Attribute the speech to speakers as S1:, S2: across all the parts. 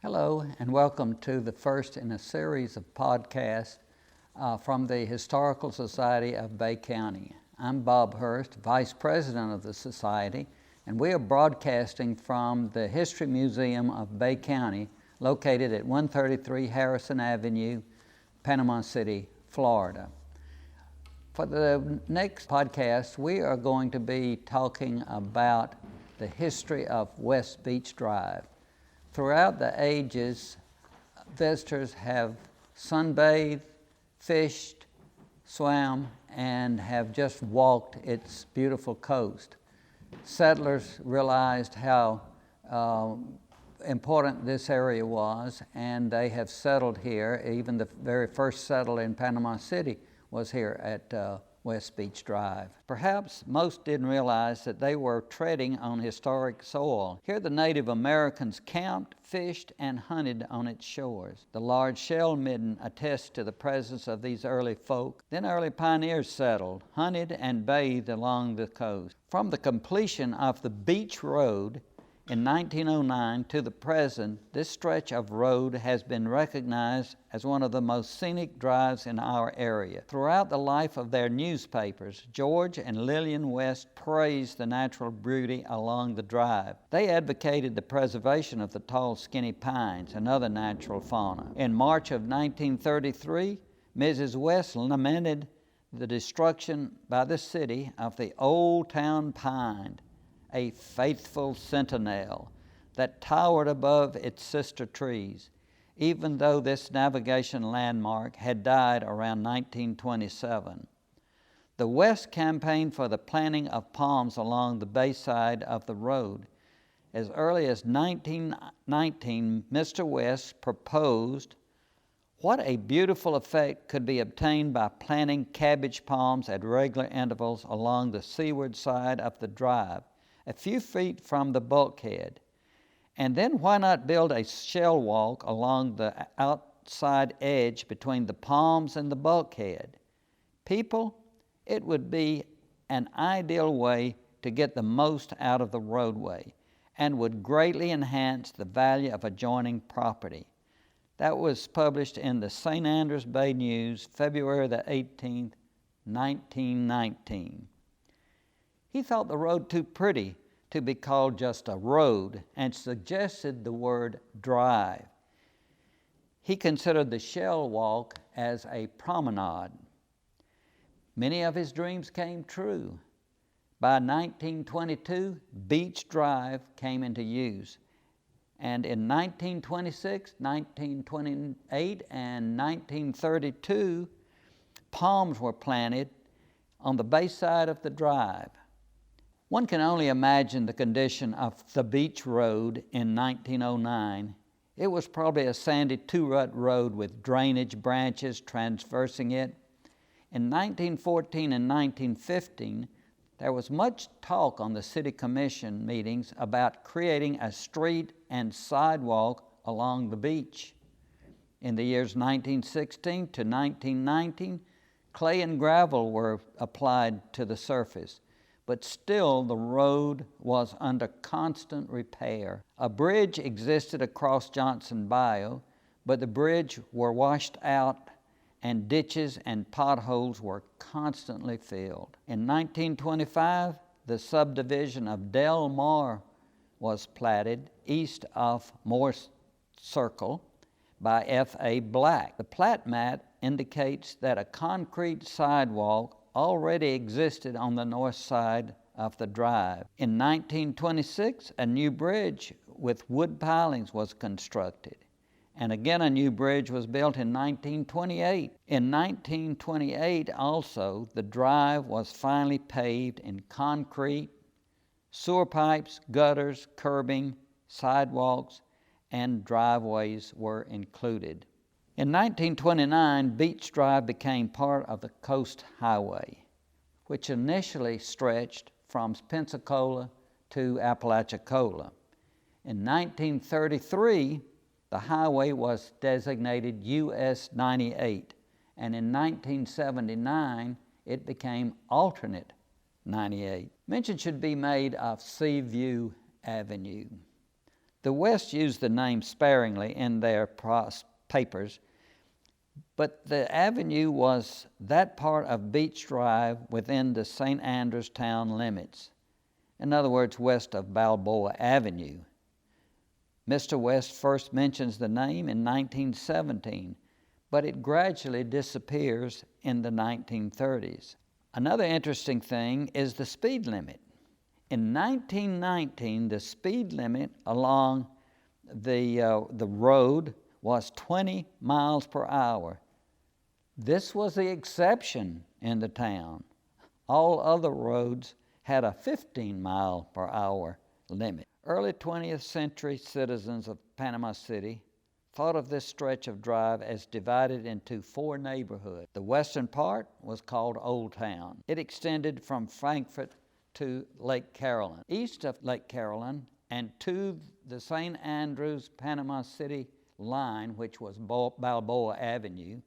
S1: Hello, and welcome to the first in a series of podcasts from the Historical Society of Bay County. I'm Bob Hurst, Vice President of the Society, and we are broadcasting from the History Museum of Bay County, located at 133 Harrison Avenue, Panama City, Florida. For the next podcast, we are going to be talking about the history of West Beach Drive. Throughout the ages, visitors have sunbathed, fished, swam, and have just walked its beautiful coast. Settlers realized how important this area was, and they have settled here. Even the very first settler in Panama City was here at West Beach Drive. Perhaps most didn't realize that they were treading on historic soil. Here the Native Americans camped, fished, and hunted on its shores. The large shell midden attests to the presence of these early folk. Then early pioneers settled, hunted, and bathed along the coast. From the completion of the beach road in 1909 to the present, this stretch of road has been recognized as one of the most scenic drives in our area. Throughout the life of their newspapers, George and Lillian West praised the natural beauty along the drive. They advocated the preservation of the tall, skinny pines and other natural fauna. In March of 1933, Mrs. West lamented the destruction by the city of the old town pine, a faithful sentinel that towered above its sister trees, even though this navigation landmark had died around 1927. The West campaigned for the planting of palms along the bayside of the road. As early as 1919, Mr. West proposed what a beautiful effect could be obtained by planting cabbage palms at regular intervals along the seaward side of the drive, a few feet from the bulkhead. And then why not build a shell walk along the outside edge between the palms and the bulkhead? People, it would be an ideal way to get the most out of the roadway and would greatly enhance the value of adjoining property. That was published in the St. Andrews Bay News, February the 18th, 1919. He thought the road too pretty to be called just a road and suggested the word drive. He considered the shell walk as a promenade. Many of his dreams came true. By 1922, Beach Drive came into use. And in 1926, 1928, and 1932, palms were planted on the bayside of the drive. One can only imagine the condition of the beach road in 1909. It was probably a sandy two-rut road with drainage branches traversing it. In 1914 and 1915, there was much talk on the city commission meetings about creating a street and sidewalk along the beach. In the years 1916 to 1919, clay and gravel were applied to the surface, but still the road was under constant repair. A bridge existed across Johnson Bayou, but the bridge were washed out and ditches and potholes were constantly filled. In 1925, the subdivision of Del Mar was platted east of Morse Circle by F.A. Black. The plat map indicates that a concrete sidewalk already existed on the north side of the drive. In 1926, a new bridge with wood pilings was constructed. And again, a new bridge was built in 1928. In 1928 also, the drive was finally paved in concrete. Sewer pipes, gutters, curbing, sidewalks, and driveways were included. In 1929, Beach Drive became part of the Coast Highway, which initially stretched from Pensacola to Apalachicola. In 1933, the highway was designated US 98, and in 1979, it became alternate 98. Mention should be made of Seaview Avenue. The West used the name sparingly in their papers, but the avenue was that part of Beach Drive within the St. Andrews town limits. In other words, west of Balboa Avenue. Mr. West first mentions the name in 1917, but it gradually disappears in the 1930s. Another interesting thing is the speed limit. In 1919, the speed limit along the road was 20 miles per hour. This was the exception in the town. All other roads had a 15 mile per hour limit. Early 20th century citizens of Panama City thought of this stretch of drive as divided into 4 neighborhoods. The western part was called Old Town. It extended from Frankfort to Lake Carolyn. East of Lake Carolyn and to the St. Andrews Panama City line, which was Balboa Avenue,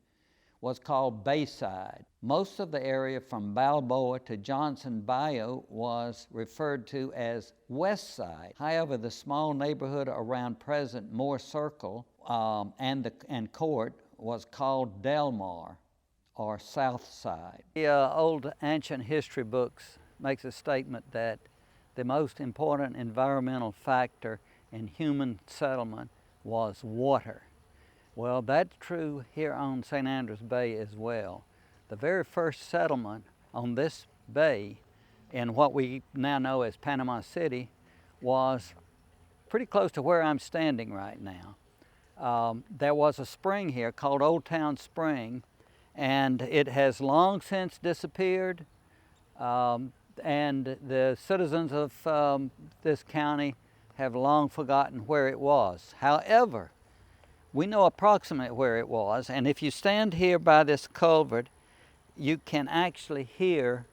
S1: was called Bayside. Most of the area from Balboa to Johnson Bayou was referred to as West Side. However, the small neighborhood around present Moore Circle and Court was called Delmar, or South Side. The old ancient history books makes a statement that the most important environmental factor in human settlement was water. Well, that's true here on St. Andrews Bay as well. The very first settlement on this bay in what we now know as Panama City was pretty close to where I'm standing right now. There was a spring here called Old Town Spring, and it has long since disappeared, and the citizens of this county have long forgotten where it was. However, we know approximately where it was, and if you stand here by this culvert, you can actually hear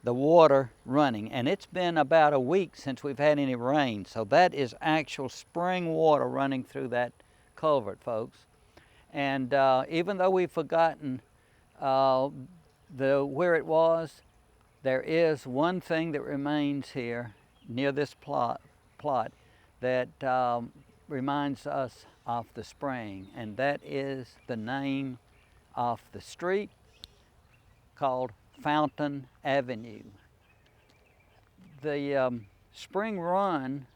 S1: the water running. And it's been about a week since we've had any rain, so that is actual spring water running through that culvert, folks. And even though we've forgotten where it was, there is one thing that remains here near this plot that reminds us of the spring, and that is the name of the street called Fountain Avenue. The spring run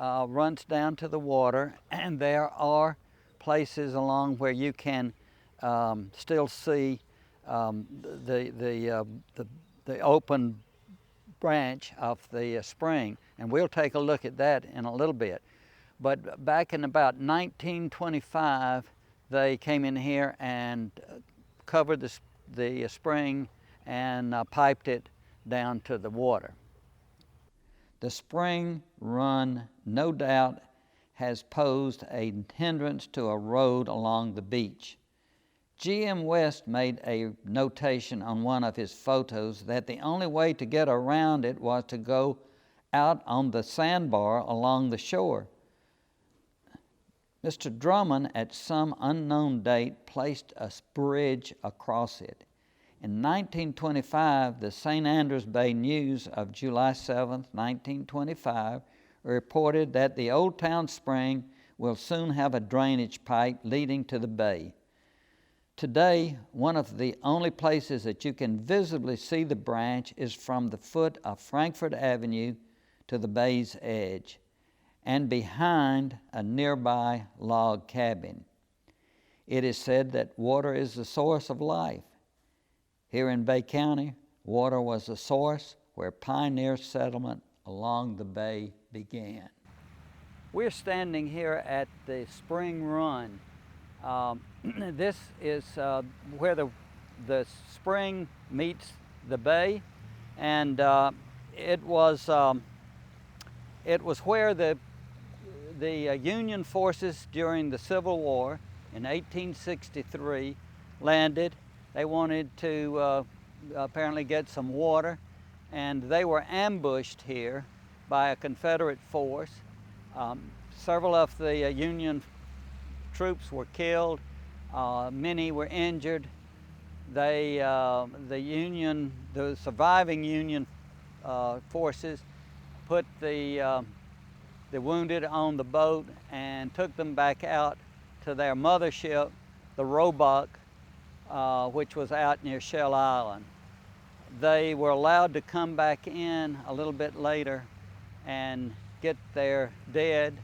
S1: runs down to the water, and there are places along where you can still see the open branch of the spring, and we'll take a look at that in a little bit. But back in about 1925, they came in here and covered the spring and piped it down to the water. The spring run, no doubt, has posed a hindrance to a road along the beach. G.M. West made a notation on one of his photos that the only way to get around it was to go out on the sandbar along the shore. Mr. Drummond, at some unknown date, placed a bridge across it. In 1925, the St. Andrews Bay News of July 7, 1925, reported that the Old Town Spring will soon have a drainage pipe leading to the bay. Today, one of the only places that you can visibly see the branch is from the foot of Frankfort Avenue to the bay's edge, and behind a nearby log cabin. It is said that water is the source of life. Here in Bay County, water was the source where pioneer settlement along the bay began. We're standing here at the Spring Run. This is where the spring meets the bay, and it was where the Union forces during the Civil War in 1863 landed. They wanted to apparently get some water, and they were ambushed here by a Confederate force. Several of the Union troops were killed, many were injured. The surviving Union forces put the the wounded on the boat and took them back out to their mothership, the Roebuck, which was out near Shell Island. They were allowed to come back in a little bit later and get their dead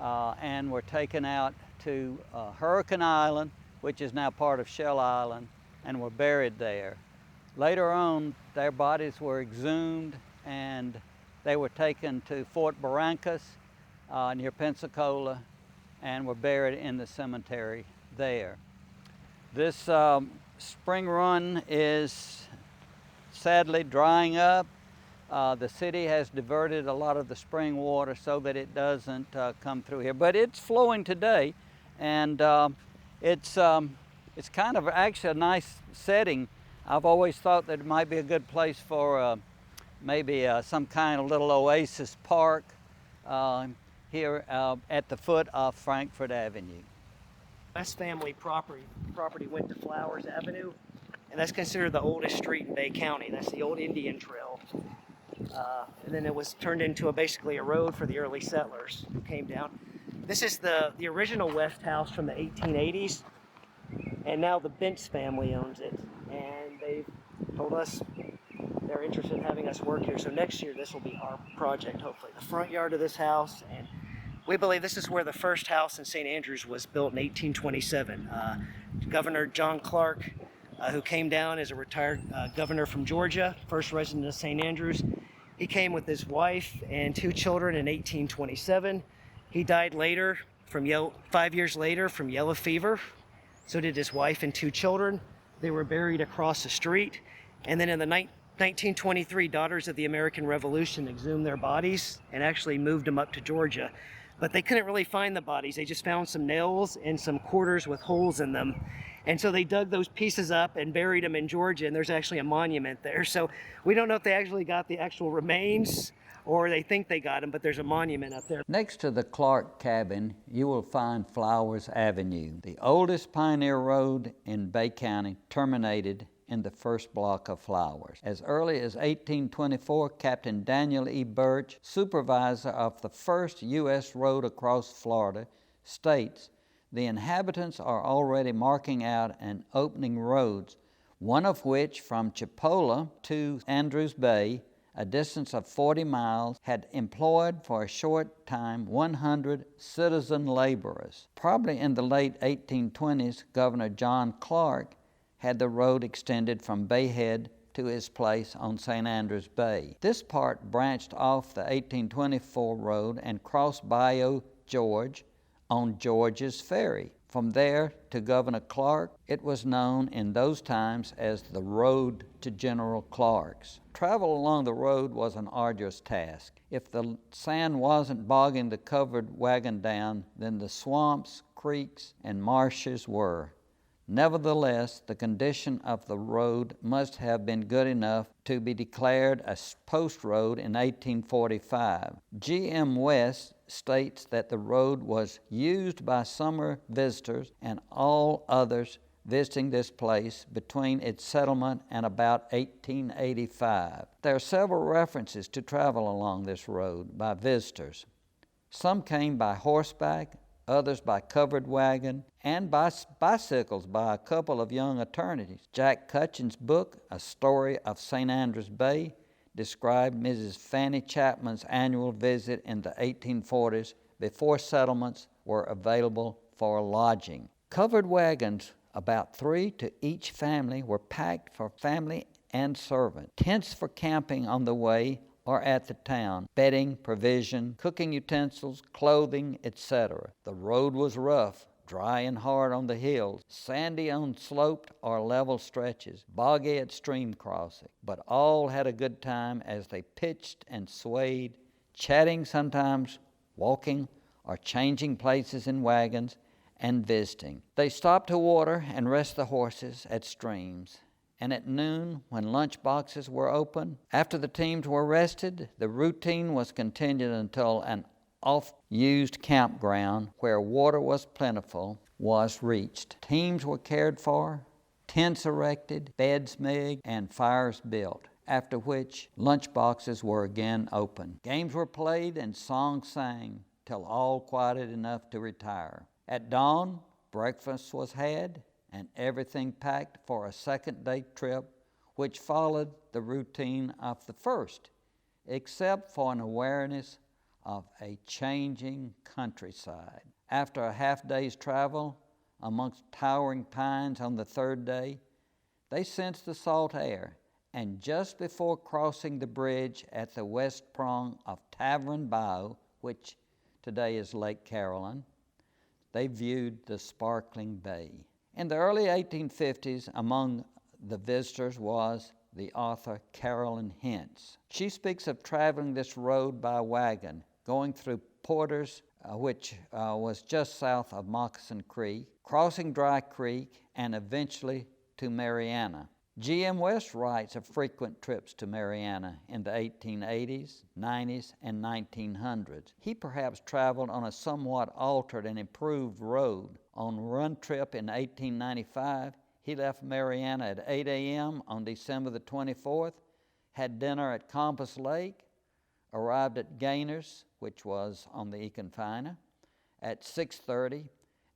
S1: and were taken out to Hurricane Island, which is now part of Shell Island, and were buried there. Later on, their bodies were exhumed and they were taken to Fort Barrancas near Pensacola and were buried in the cemetery there. This spring run is sadly drying up. The city has diverted a lot of the spring water so that it doesn't come through here, but it's flowing today, and it's kind of actually a nice setting. I've always thought that it might be a good place for maybe some kind of little oasis park here at the foot of Frankfort Avenue.
S2: West family property went to Flowers Avenue, and that's considered the oldest street in Bay County. That's the old Indian Trail. And then it was turned into basically a road for the early settlers who came down. This is the original West house from the 1880s, and now the Bentz family owns it. And they've told us they're interested in having us work here. So next year, this will be our project, hopefully. The front yard of this house, and we believe this is where the first house in St. Andrews was built in 1827. Governor John Clark, who came down as a retired governor from Georgia, first resident of St. Andrews. He came with his wife and 2 children in 1827. He died later, 5 years later, from yellow fever. So did his wife and 2 children. They were buried across the street. And then in the 1923, Daughters of the American Revolution exhumed their bodies and actually moved them up to Georgia. But they couldn't really find the bodies. They just found some nails and some quarters with holes in them. And so they dug those pieces up and buried them in Georgia, and there's actually a monument there. So we don't know if they actually got the actual remains or they think they got them, but there's a monument up there.
S1: Next to the Clark cabin, you will find Flowers Avenue. The oldest pioneer road in Bay County terminated in the first block of Flowers. As early as 1824, Captain Daniel E. Birch, supervisor of the first U.S. road across Florida, states, "The inhabitants are already marking out and opening roads, one of which from Chipola to Andrews Bay, a distance of 40 miles, had employed for a short time 100 citizen laborers." Probably in the late 1820s, Governor John Clark had the road extended from Bay Head to his place on St. Andrews Bay. This part branched off the 1824 road and crossed Bayou George on George's Ferry. From there to Governor Clark, it was known in those times as the road to General Clark's. Travel along the road was an arduous task. If the sand wasn't bogging the covered wagon down, then the swamps, creeks, and marshes were. Nevertheless, the condition of the road must have been good enough to be declared a post road in 1845. G.M. West states that the road was used by summer visitors and all others visiting this place between its settlement and about 1885. There are several references to travel along this road by visitors. Some came by horseback, others by covered wagon, and by bicycles by a couple of young attorneys. Jack Cutchin's book, A Story of St. Andrews Bay, described Mrs. Fanny Chapman's annual visit in the 1840s before settlements were available for lodging. Covered wagons, about 3 to each family, were packed for family and servant. Tents for camping on the way or at the town, bedding, provision, cooking utensils, clothing, etc. The road was rough, dry and hard on the hills, sandy on sloped or level stretches, boggy at stream crossing. But all had a good time as they pitched and swayed, chatting sometimes, walking, or changing places in wagons and visiting. They stopped to water and rest the horses at streams. And at noon, when lunch boxes were open, after the teams were rested, the routine was continued until an oft-used campground where water was plentiful was reached. Teams were cared for, tents erected, beds made, and fires built. after which lunchboxes were again opened. Games were played and songs sang till all quieted enough to retire. At dawn, breakfast was had and everything packed for a second-day trip, which followed the routine of the first, except for an awareness of a changing countryside. After a half-day's travel amongst towering pines on the third day, they sensed the salt air, and just before crossing the bridge at the west prong of Tavern Bayou, which today is Lake Carolyn, they viewed the sparkling bay. In the early 1850s, among the visitors was the author Carolyn Hentz. She speaks of traveling this road by wagon, going through Porter's, which was just south of Moccasin Creek, crossing Dry Creek, and eventually to Mariana. G.M. West writes of frequent trips to Mariana in the 1880s, 90s, and 1900s. He perhaps traveled on a somewhat altered and improved road. On a run trip in 1895, he left Mariana at 8 a.m. on December the 24th, had dinner at Compass Lake, arrived at Gainer's, which was on the Econfina, at 6:30,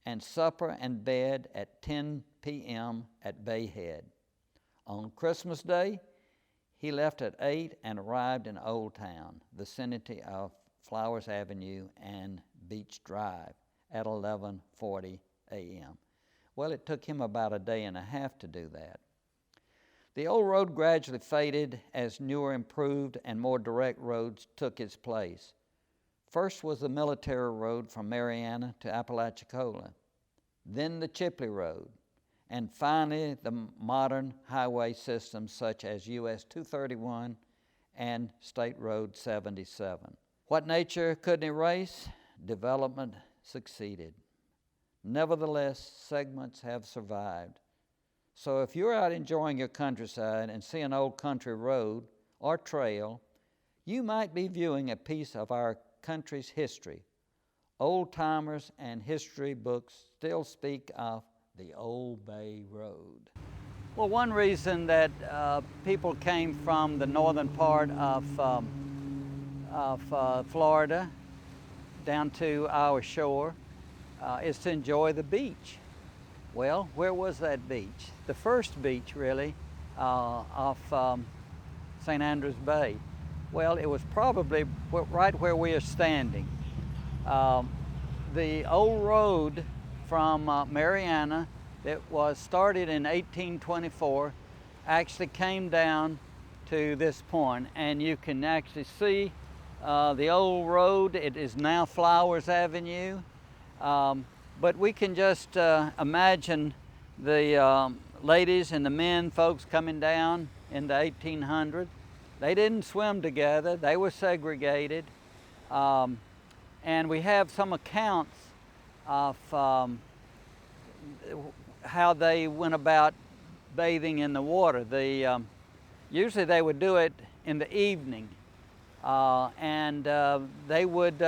S1: and supper and bed at 10 p.m. at Bay Head. On Christmas Day, he left at 8 and arrived in Old Town, vicinity of Flowers Avenue and Beach Drive, at 11:40 a.m. Well, it took him about a day and a half to do that. The old road gradually faded as newer, improved, and more direct roads took its place. First was the military road from Mariana to Apalachicola, then the Chipley Road, and finally the modern highway systems such as US 231 and State Road 77. What nature couldn't erase, development succeeded. Nevertheless, segments have survived. So if you're out enjoying your countryside and see an old country road or trail, you might be viewing a piece of our country's history. Old-timers and history books still speak of the Old Bay Road. Well, one reason that people came from the northern part of Florida down to our shore is to enjoy the beach. Well, where was that beach? The first beach, really, off St. Andrews Bay. Well, it was probably right where we are standing. The old road from Mariana that was started in 1824 actually came down to this point, and you can actually see the old road. It is now Flowers Avenue. But we can just imagine the ladies and the men folks coming down in the 1800s. They didn't swim together. They were segregated. And we have some accounts of how they went about bathing in the water. Usually they would do it in the evening. And they would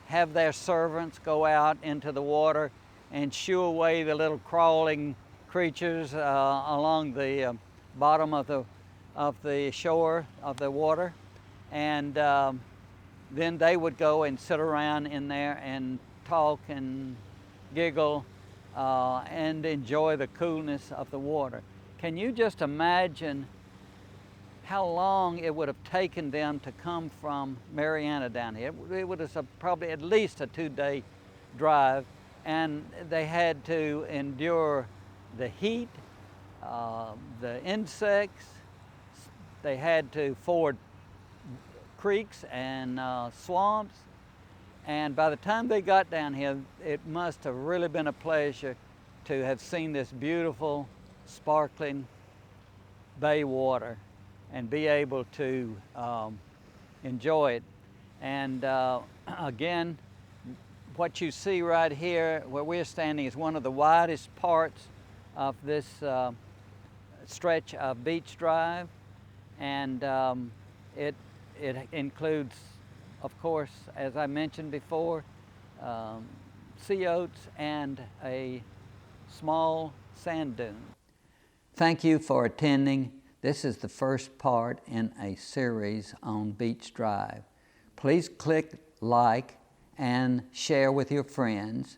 S1: have their servants go out into the water and shoo away the little crawling creatures along the bottom of the shore of the water, and then they would go and sit around in there and talk and giggle and enjoy the coolness of the water. Can you just imagine how long it would have taken them to come from Mariana down here? It would have probably at least a 2-day drive, and they had to endure the heat, the insects. They had to ford creeks and swamps, and by the time they got down here, it must have really been a pleasure to have seen this beautiful, sparkling bay water and be able to enjoy it. And again, what you see right here where we're standing is one of the widest parts of this stretch of Beach Drive, and it includes, of course, as I mentioned before, sea oats and a small sand dune. Thank you for attending This is the first part in a series on Beach Drive. Please click like and share with your friends,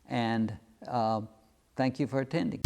S1: and thank you for attending.